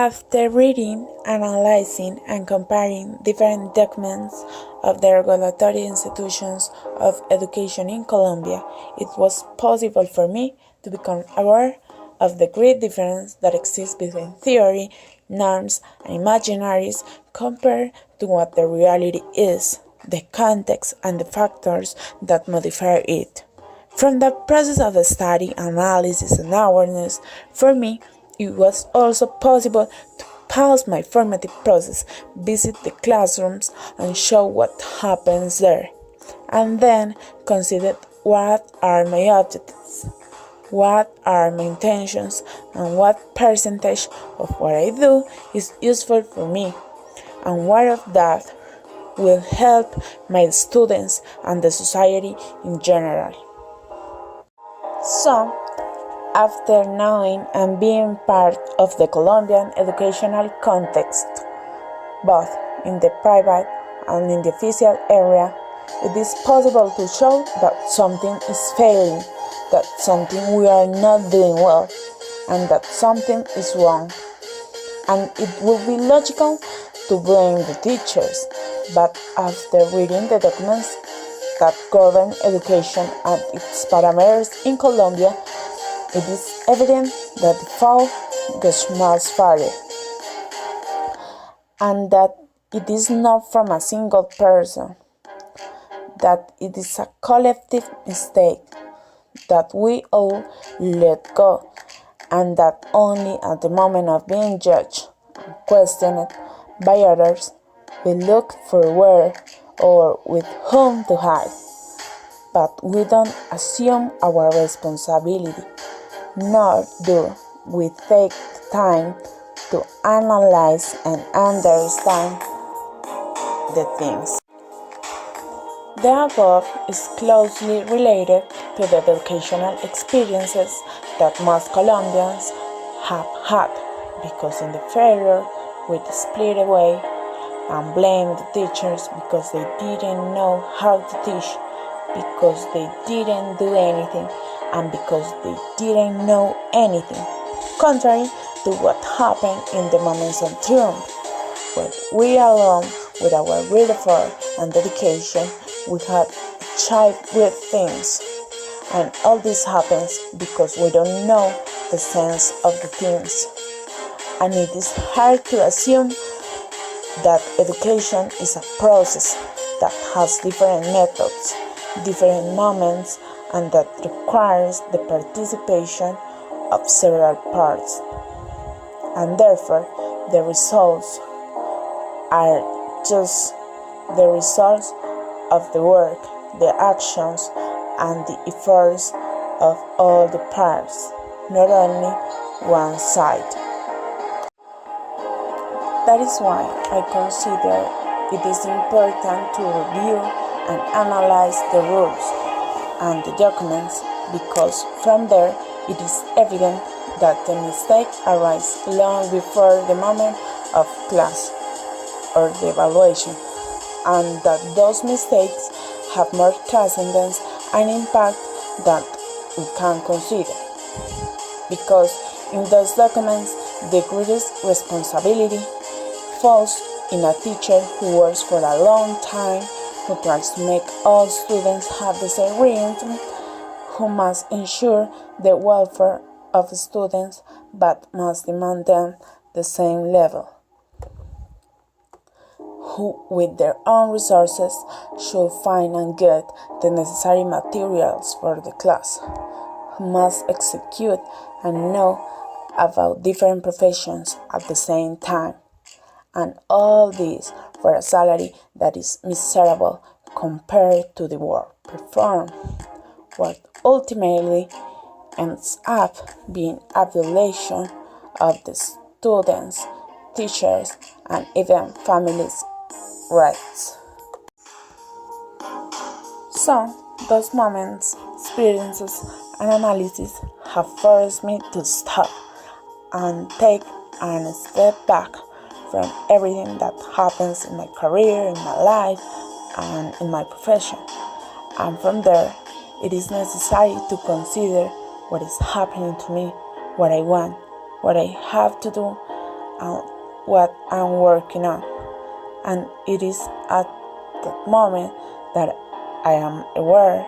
After reading, analyzing, and comparing different documents of the regulatory institutions of education in Colombia, it was possible for me to become aware of the great difference that exists between theory, norms, and imaginaries compared to what the reality is, the context, and the factors that modify it. From the process of study, analysis, and awareness, for me, it was also possible to pause my formative process, visit the classrooms, and show what happens there, and then consider what are my objectives, what are my intentions, and what percentage of what I do is useful for me, and what of that will help my students and the society in general. So, after knowing and being part of the Colombian educational context, both in the private and in the official area, it is possible to show that something is failing, that something we are not doing well, and that something is wrong. And it would be logical to blame the teachers, but after reading the documents that govern education and its parameters in Colombia, it is evident that the fall goes much farther, and that it is not from a single person, that it is a collective mistake that we all let go, and that only at the moment of being judged and questioned by others we look for where or with whom to hide, but we don't assume our responsibility, nor do we take the time to analyze and understand the things. The above is closely related to the educational experiences that most Colombians have had, because in the failure we split away and blame the teachers because they didn't know how to teach, because they didn't do anything, and because they didn't know anything, contrary to what happened in the moments of triumph, when we alone with our real effort and dedication we had achieved great things. And all this happens because we don't know the sense of the things, and it is hard to assume that education is a process that has different methods, different moments, and that requires the participation of several parts. And therefore, the results are just the results of the work, the actions, and the efforts of all the parts, not only one side. That is why I consider it is important to review and analyze the rules and the documents, because from there it is evident that the mistake arises long before the moment of class or the evaluation, and that those mistakes have more transcendence and impact than we can consider, because in those documents the greatest responsibility falls in a teacher who works for a long time, who tries to make all students have the same rhythm, who must ensure the welfare of students but must demand them the same level, who with their own resources should find and get the necessary materials for the class, who must execute and know about different professions at the same time, and all this for a salary that is miserable compared to the work performed, what ultimately ends up being a violation of the students, teachers, and even families' rights. So, those moments, experiences, and analysis have forced me to stop and take a step back from everything that happens in my career, in my life, and in my profession. And from there, it is necessary to consider what is happening to me, what I want, what I have to do, and what I'm working on. And it is at that moment that I am aware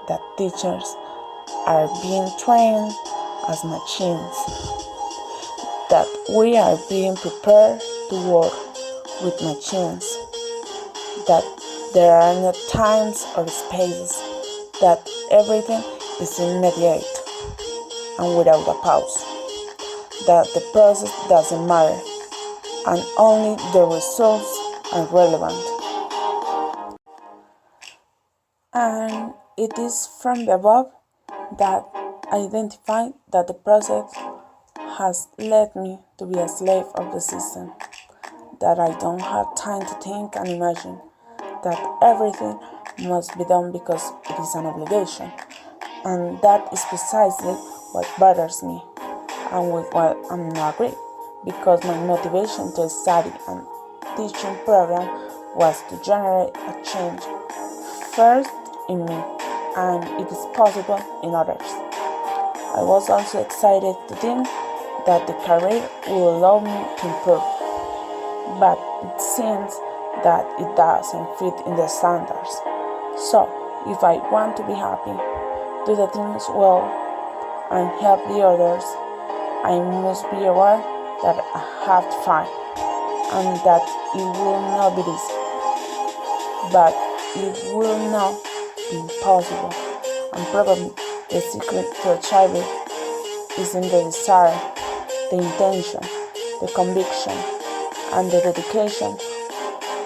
that teachers are being trained as machines, that we are being prepared to work with machines, that there are no times or spaces, that everything is immediate and without a pause, that the process doesn't matter and only the results are relevant. And it is from the above that I identify that the process has led me to be a slave of the system, that I don't have time to think and imagine, that everything must be done because it is an obligation, and that is precisely what bothers me and with what I'm not agree, because my motivation to study and teaching program was to generate a change first in me, and it is possible in others. I was also excited to think that the career will allow me to improve, but it seems that it doesn't fit in the standards. So, if I want to be happy, do the things well, and help the others, I must be aware that I have to find, and that it will not be easy, but it will not be impossible, and probably the secret to achieve it is in the desire, the intention, the conviction, and the dedication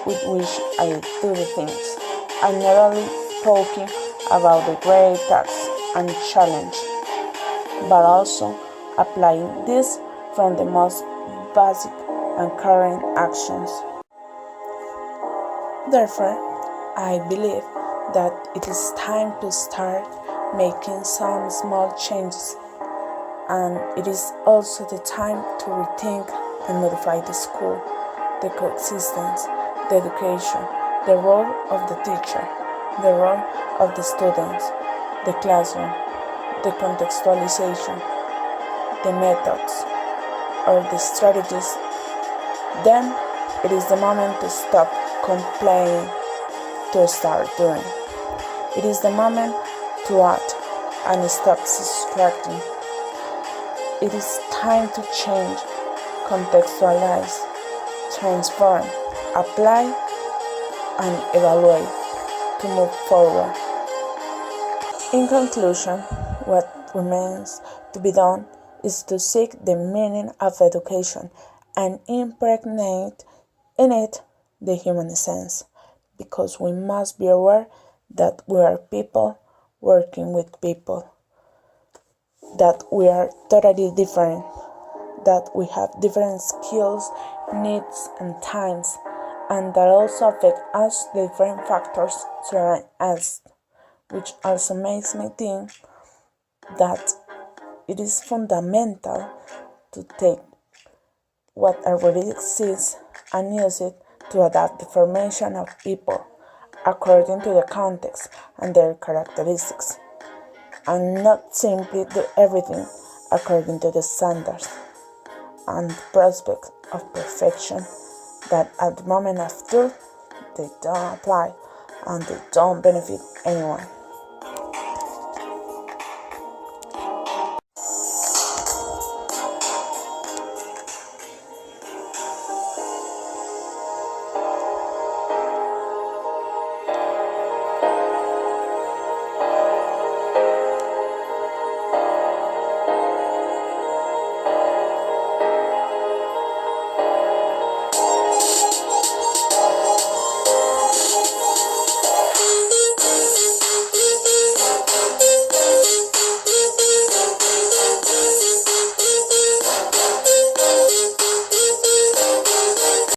with which I do the things. I'm not only talking about the great tasks and challenge, but also applying this from the most basic and current actions. Therefore, I believe that it is time to start making some small changes, and it is also the time to rethink and modify the school, the coexistence, the education, the role of the teacher, the role of the students, the classroom, the contextualization, the methods, or the strategies. Then it is the moment to stop complaining, to start doing. It is the moment to act and stop distracting. It is time to change, contextualize, transform, apply, and evaluate to move forward. In conclusion, what remains to be done is to seek the meaning of education and impregnate in it the human essence, because we must be aware that we are people working with people, that we are totally different, that we have different skills, needs, and times, and that also affect us the different factors surrounding us, which also makes me think that it is fundamental to take what already exists and use it to adapt the formation of people according to the context and their characteristics, and not simply do everything according to the standards and prospects of perfection that at the moment of truth they don't apply and they don't benefit anyone.